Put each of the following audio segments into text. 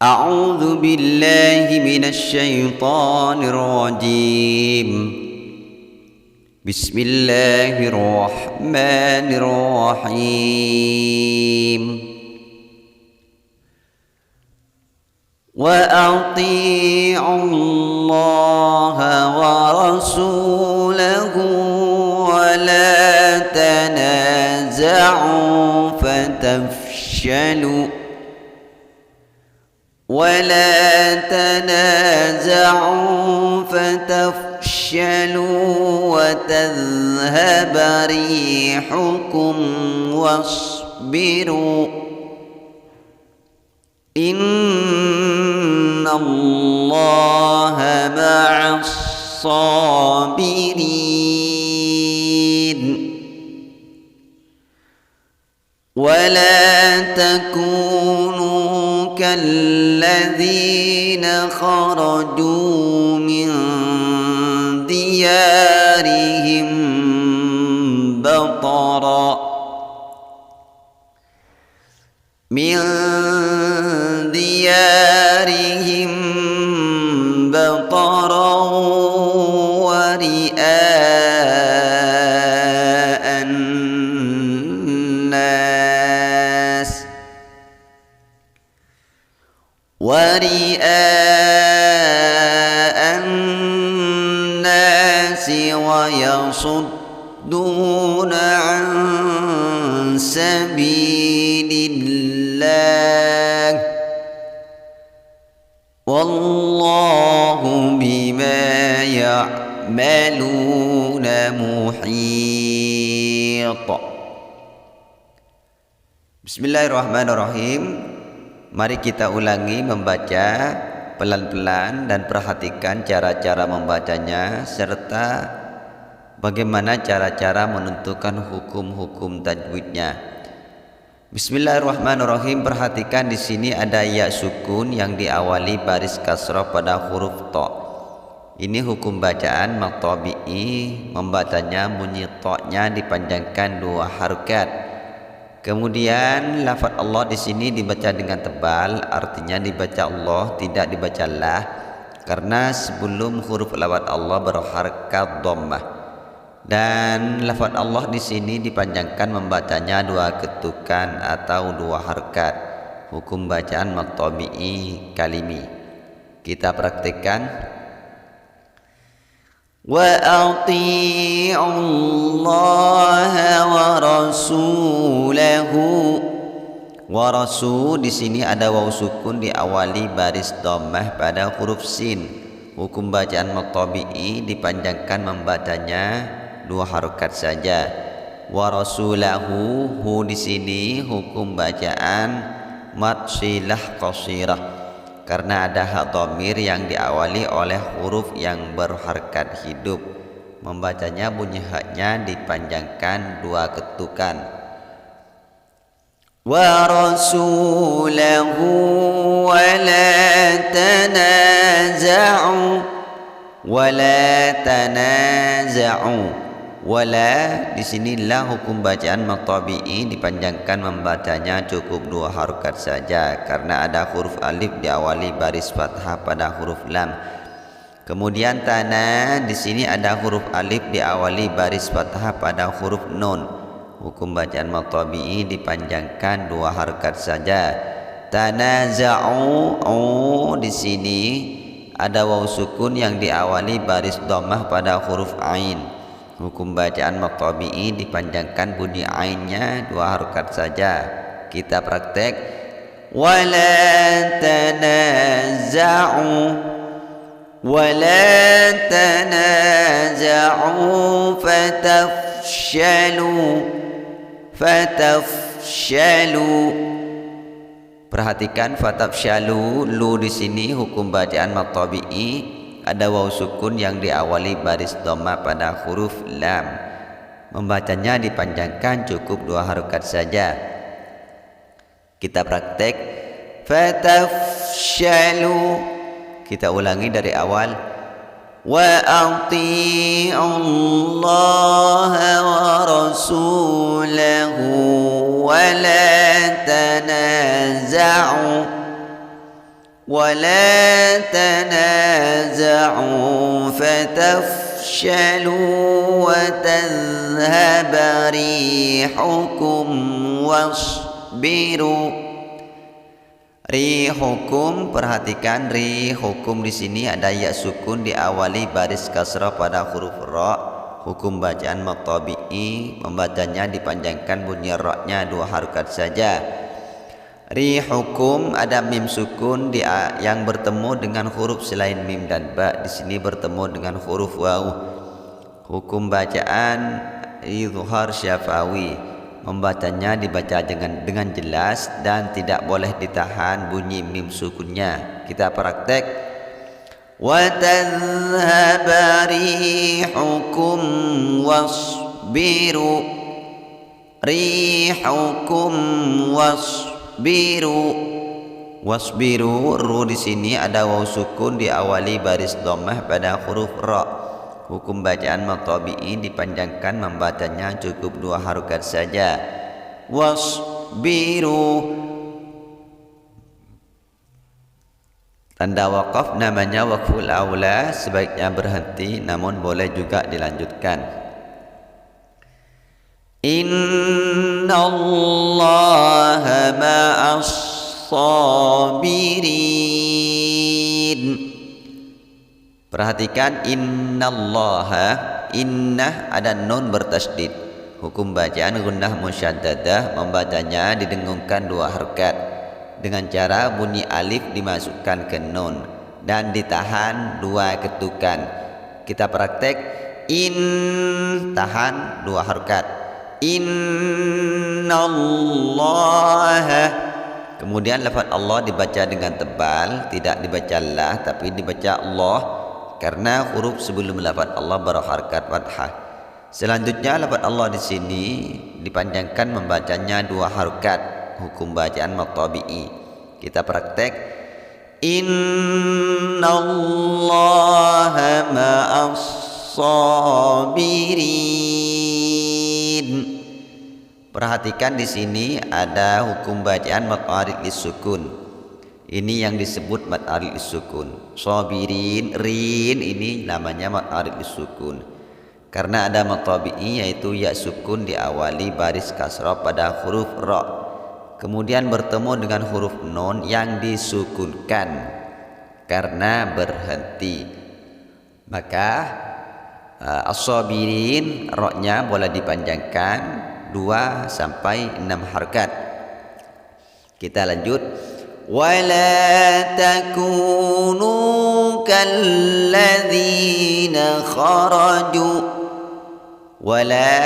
أعوذ بالله من الشيطان الرجيم. بسم الله الرحمن الرحيم. وأطيعوا الله ورسوله ولا تنازعوا فتفشلوا وتذهب ريحكم واصبروا إن الله مع الصابرين. ولا تكونوا كالذين خرجوا من ديارهم بطرا ورئاء الناس ويصدون عن سبيل الله والله بما يعملون محيط. Bismillahirrahmanirrahim. Mari kita ulangi membaca pelan-pelan dan perhatikan cara-cara membacanya serta bagaimana cara-cara menentukan hukum-hukum tajwidnya. Bismillahirrahmanirrahim. Perhatikan di sini ada ya sukun yang diawali baris kasrah pada huruf ta. Ini hukum bacaan maqtabi'i, membacanya bunyi ta-nya dipanjangkan 2 harokat. Kemudian lafaz Allah di sini dibaca dengan tebal, artinya dibaca Allah, tidak dibaca lah, karena sebelum huruf lafaz Allah berharakat dhammah. Dan lafaz Allah di sini dipanjangkan membacanya 2 ketukan atau 2 harokat. Hukum bacaan maqtabi'i kalimi. Kita praktikkan. وأطيعوا الله ورسوله. Warasul di sini ada waw sukun diawali baris dhammah pada huruf sin. Hukum bacaan maqtabi'i dipanjangkan membacanya 2 harokat saja. Warasulahu hu di sini hukum bacaan mad silah qasirah, karena ada hak dhamir yang diawali oleh huruf yang berharakat hidup. Membacanya bunyi haknya dipanjangkan 2 ketukan. Wa rasulahu wa la tanaza'u. Wala di sinilah hukum bacaan maqtabi'i dipanjangkan, membacanya cukup 2 harokat saja karena ada huruf alif diawali baris fathah pada huruf lam. Kemudian tanah di sini ada huruf alif diawali baris fathah pada huruf nun. Hukum bacaan maqtabi'i dipanjangkan 2 harokat saja. Tanaza'u di sini ada waw sukun yang diawali baris dhammah pada huruf ain. Hukum bacaan maqtabi'i dipanjangkan bunyi ainnya 2 harokat saja. Kita praktek. Wala tanaza'u fatafshalu. Perhatikan fatafshalu, lu di sini hukum bacaan maqtabi'i ada waw sukun yang diawali baris dhammah pada huruf lam. Membacanya dipanjangkan cukup 2 harokat saja. Kita praktek. Fatafshalu. Kita ulangi dari awal. Wa ati'ullaha wa rasulahu wa la tanaza'u ولا تنازعوا فتفشلوا وتذهب ريحكم واصبروا. Rihukum, perhatikan rihukum di sini ada ya sukun diawali baris kasrah pada huruf ra. Hukum bacaan matabi'i, membacanya dipanjangkan bunyi ra-nya 2 harokat saja. Rihukum ada mim sukun yang bertemu dengan huruf selain mim dan ba. Di sini bertemu dengan huruf waw. Hukum bacaan izhar syafawi, membacanya dibaca dengan jelas dan tidak boleh ditahan bunyi mim sukunnya. Kita praktek. Wa tadhhaba rihukum wasbiru. Rihukum wasbiru. Wasbiru, ru di sini ada waw sukun diawali baris dhammah pada huruf ra. Hukum bacaan matabi'i dipanjangkan, membacanya cukup 2 harokat saja. Wasbiru. Tanda waqaf namanya waqful aula, sebaiknya berhenti namun boleh juga dilanjutkan. Innallaha ma'as sabirin. Perhatikan innallaha, innah ada nun bertasydid. Hukum bacaan gunnah musyaddadah, membacanya didengungkan 2 harokat dengan cara bunyi alif dimasukkan ke nun dan ditahan 2 ketukan. Kita praktek. In, tahan 2 harokat. Innallaha. Kemudian lafaz Allah dibaca dengan tebal, tidak dibaca Allah tapi dibaca Allah, karena huruf sebelum lafaz Allah berharakat fathah. Selanjutnya lafaz Allah di sini dipanjangkan, membacanya 2 harokat. Hukum bacaan matabi'i. Kita praktek. Innallaha ma'as sabirin. Perhatikan di sini ada hukum bacaan mad arid lisukun. Ini yang disebut mad arid lisukun. Sabirin, rin ini namanya mad arid lisukun. Karena ada matabi'i yaitu ya sukun diawali baris kasrah pada huruf ra. Kemudian bertemu dengan huruf nun yang disukunkan karena berhenti. Maka as-sabirin ra-nya boleh dipanjangkan 2 sampai 6 harokat. Kita lanjut. Wala takunu kalladzina kharaju. Wala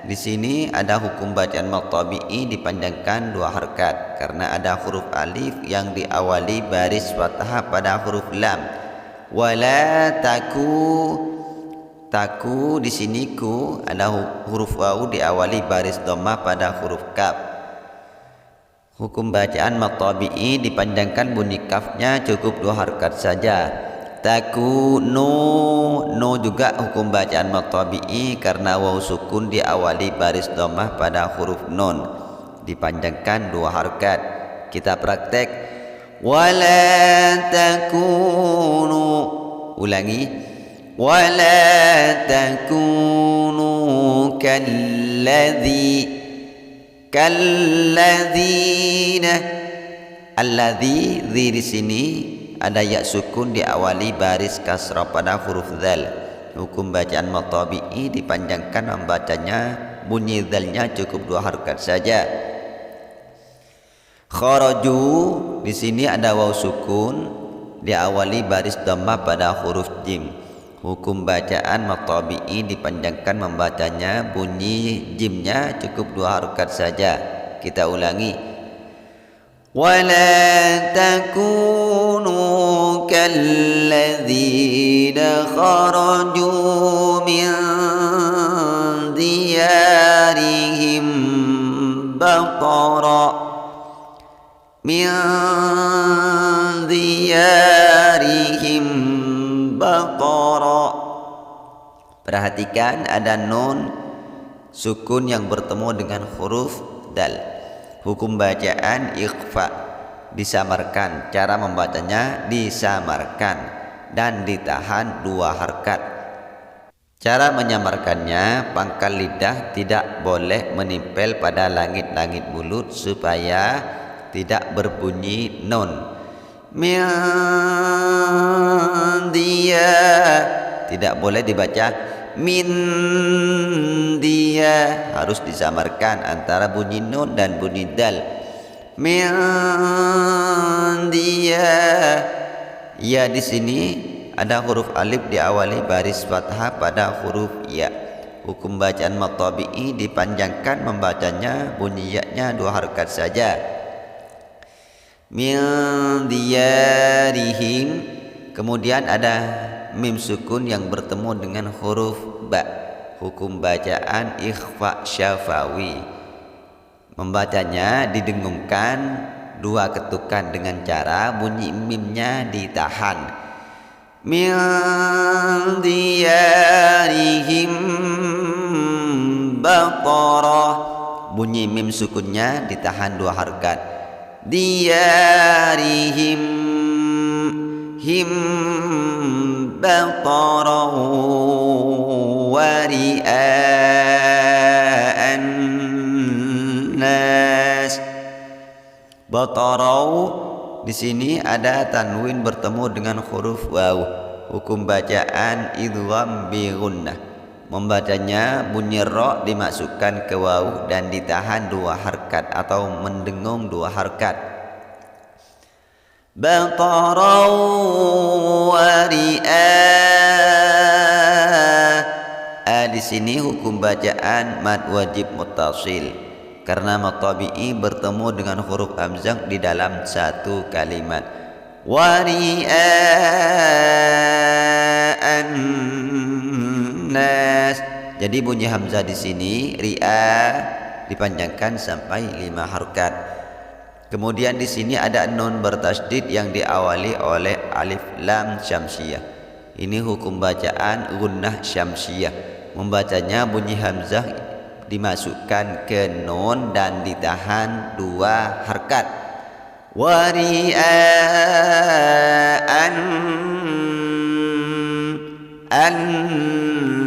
di sini ada hukum bacaan matabi'i dipanjangkan 2 harokat karena ada huruf alif yang diawali baris fathah pada huruf lam. Wala taku di sini ku ada huruf waw diawali baris dhammah pada huruf kaf. Hukum bacaan matabi'i dipanjangkan, bunyi kafnya cukup 2 harokat saja. Taku no juga hukum bacaan matabi'i karena waw sukun diawali baris dhammah pada huruf nun, dipanjangkan 2 harokat. Kita praktek. Wala takunu, ulangi. Wala takunu kalladzina. Alladzi di sini ada ya sukun diawali baris kasrah pada huruf dzal. Hukum bacaan matabi'i dipanjangkan, membacanya bunyi dzalnya cukup 2 harokat saja. Kharaju di sini ada waw sukun diawali baris dhammah pada huruf jim. Hukum bacaan matabi'i dipanjangkan, membacanya bunyi jimnya cukup 2 harokat saja. Kita ulangi. Wala takunu kalladzina kharaju min diyarihim batara. Min diyarihim batara. Perhatikan ada nun sukun yang bertemu dengan huruf dal. Hukum bacaan ikhfa. disamarkan. Cara membacanya disamarkan dan ditahan 2 harkat. Cara menyamarkannya, pangkal lidah tidak boleh menempel pada langit-langit mulut supaya tidak berbunyi nun. Min dia, tidak boleh dibaca min dia, harus disamarkan antara bunyi nun dan bunyi dal. Min dia. Ya, di sini ada huruf alif diawali baris fathah pada huruf ya. Hukum bacaan matabi'i dipanjangkan membacanya bunyi ya-nya 2 harkat saja. Min diyarihim. Kemudian ada mim sukun yang bertemu dengan huruf ba. Hukum bacaan ikhfa syafawi. Membacanya didengungkan 2 ketukan dengan cara bunyi mimnya ditahan. Min diyarihim baqarah. Bunyi mim sukunnya ditahan 2 harkat. Diyarihim him baqarah wari'an nas. Baqarah di sini ada tanwin bertemu dengan huruf waw. Hukum bacaan idgham bi gunnah. Membacanya bunyi ra dimasukkan ke waw dan ditahan 2 harkat atau mendengung 2 harkat. Baqara wa ri'a. Di sini hukum bacaan mad wajib muttasil karena matabi'i bertemu dengan huruf hamzah di dalam 1 kalimat. Wa ri'an nas. Jadi bunyi hamzah di sini ri'a dipanjangkan sampai 5 harkat. Kemudian di sini ada nun bertasydid yang diawali oleh alif lam syamsiyah. Ini hukum bacaan gunnah syamsiyah. Membacanya bunyi hamzah dimasukkan ke nun dan ditahan 2 harkat. Wari'an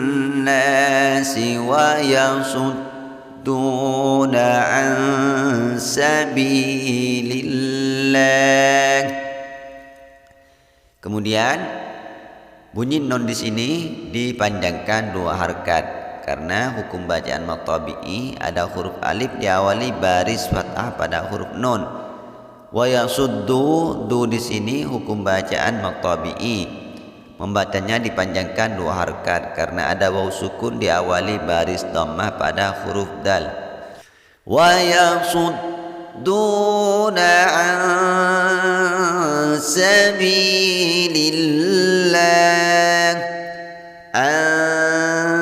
an-nasi wa yasudduna an sabilillah. Kemudian bunyi nun di sini dipanjangkan 2 harkat karena hukum bacaan matabi'i ada huruf alif diawali baris fathah pada huruf nun. Wa yasuddu du di sini hukum bacaan matabi'i. Membacanya dipanjangkan 2 harkat karena ada waw sukun diawali baris dhammah pada huruf dal. Wa yasudduna an sabilillah.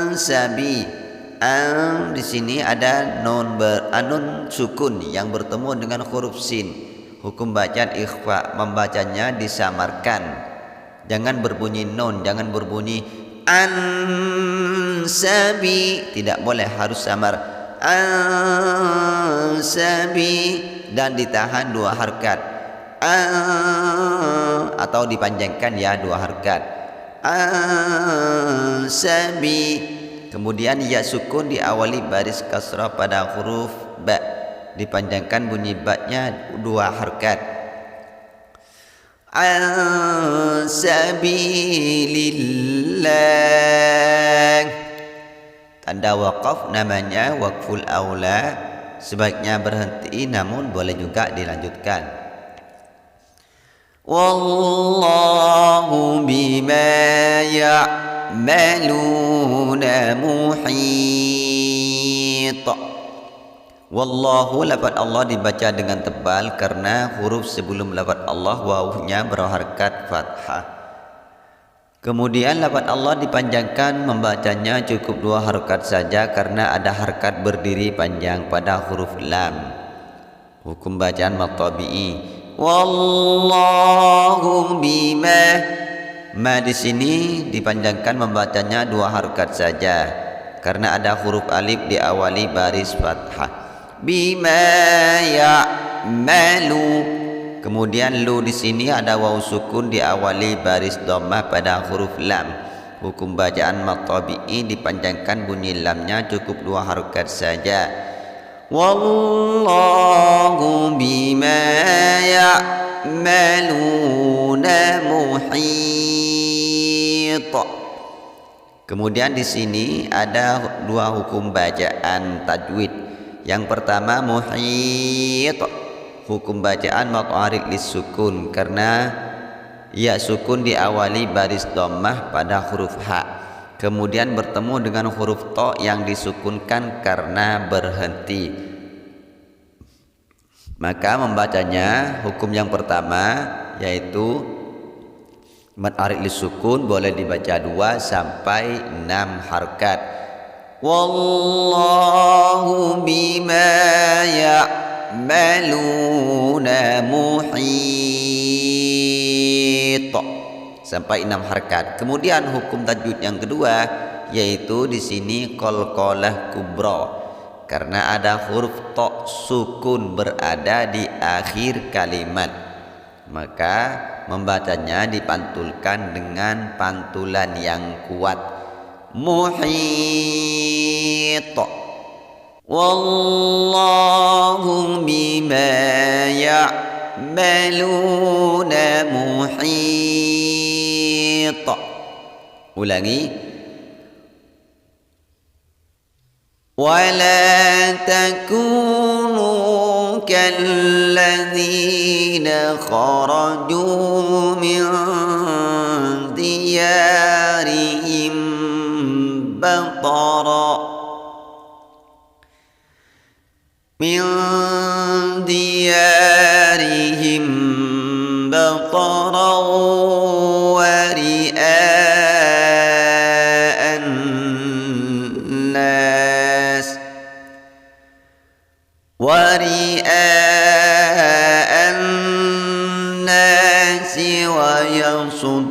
Ansabi. Di sini ada nun anun sukun yang bertemu dengan huruf sin. Hukum bacaan ikhfa, membacanya disamarkan. Jangan berbunyi nun, jangan berbunyi ansabi, tidak boleh, harus samar ansabi dan ditahan 2 harkat. Atau dipanjangkan ya 2 harkat. Ansabi. Kemudian ya sukun diawali baris kasrah pada huruf ba. Dipanjangkan bunyi ba-nya 2 harkat. Ansabilillah. Tanda waqaf namanya waqful aula. Sebaiknya berhenti namun boleh juga dilanjutkan. Wallahu bima ya'maluna muhit. Wallahu, lafaz Allah dibaca dengan tebal karena huruf sebelum lafaz Allah wawunya berharkat fathah. Kemudian lafaz Allah dipanjangkan, membacanya cukup 2 harkat saja karena ada harkat berdiri panjang pada huruf lam. Hukum bacaan matabi'i. Wallahu bima. Ma di sini dipanjangkan, membacanya 2 harkat saja karena ada huruf alif diawali baris fathah. Bima ya'malu. Kemudian lu di sini ada waw sukun diawali baris dhammah pada huruf lam. Hukum bacaan mad tabi'i dipanjangkan bunyi lamnya cukup 2 harokat saja. Wallahu bima ya'maluna muhit. Kemudian di sini ada 2 hukum bacaan tajwid. Yang pertama muhit, hukum bacaan mad arid lis sukun karena ya sukun diawali baris dhammah pada huruf ha. Kemudian bertemu dengan huruf to yang disukunkan karena berhenti. Maka membacanya hukum yang pertama yaitu mad arid lis sukun boleh dibaca 2 sampai 6 harokat. Wallahu bima ya'maluna muhit sampai 6 harokat. Kemudian hukum tajwid yang kedua yaitu di sini qalqalah kubra karena ada huruf to sukun berada di akhir kalimat. Maka membacanya dipantulkan dengan pantulan yang kuat. Muhit. Wallahu bima ya'maluna muhit. Ulangi. ولا تكونوا كالذين خرجوا من ديارهم بطرا ورئاء الناس ويصدون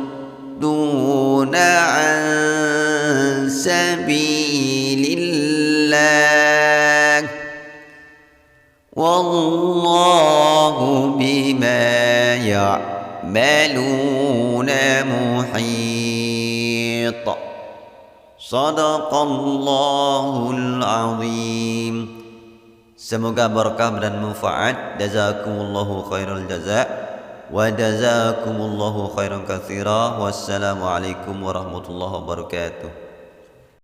عن سبيل الله والله بما يعملون محيط. صدق الله العظيم. Semoga barakah dan manfaat. Jazakumullahu khairal jaza wa jazakumullahu khairan katsira. Wassalamualaikum warahmatullahi wabarakatuh.